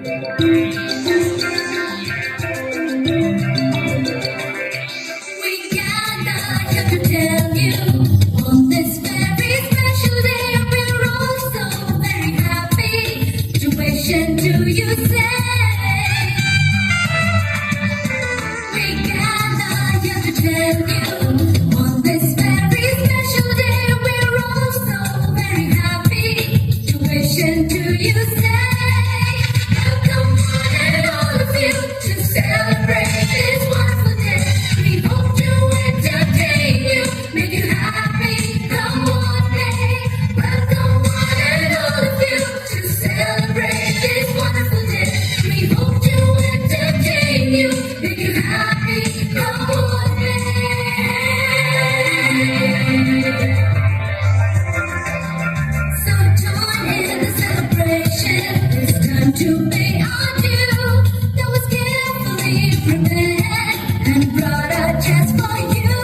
Do you say we gather here to tell you on this very special day we're all so very happy to wish and do you say welcome one and all of you to celebrate this wonderful day. We hope to entertain you, make you happy. Come on, day. Welcome one and all of you to celebrate this wonderful day. We hope to entertain you, make you happy. Come on, day. So join in the celebration. It's time to pay our due. That was carefully prepared and brought a chance for you.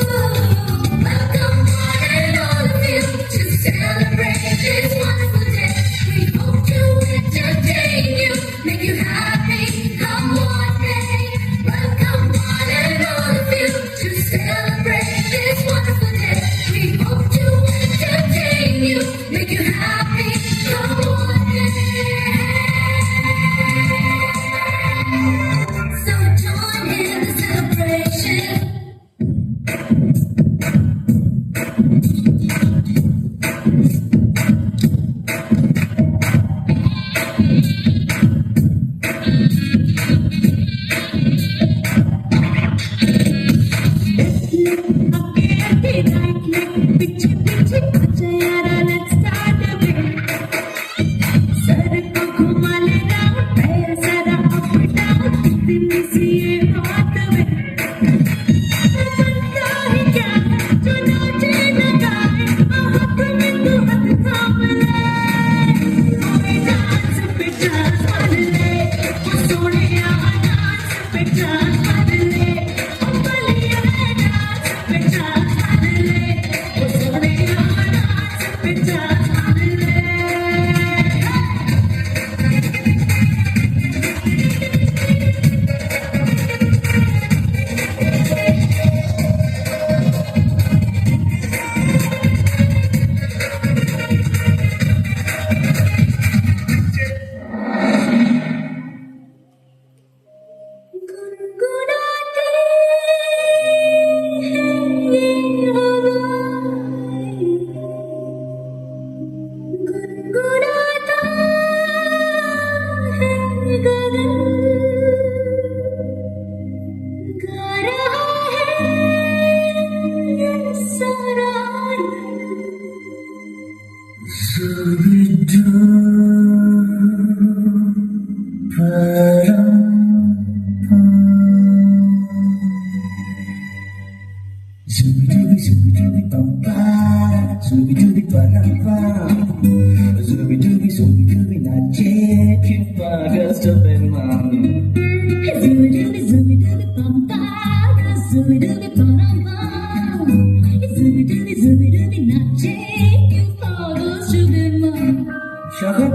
Welcome one and all of you to celebrate this wonderful day. We hope to entertain you, make you happy. Come on, day. Welcome one and all of you to celebrate this wonderful day. We hope to entertain you, make you happy. Come on, day. So join in the celebration. Shaka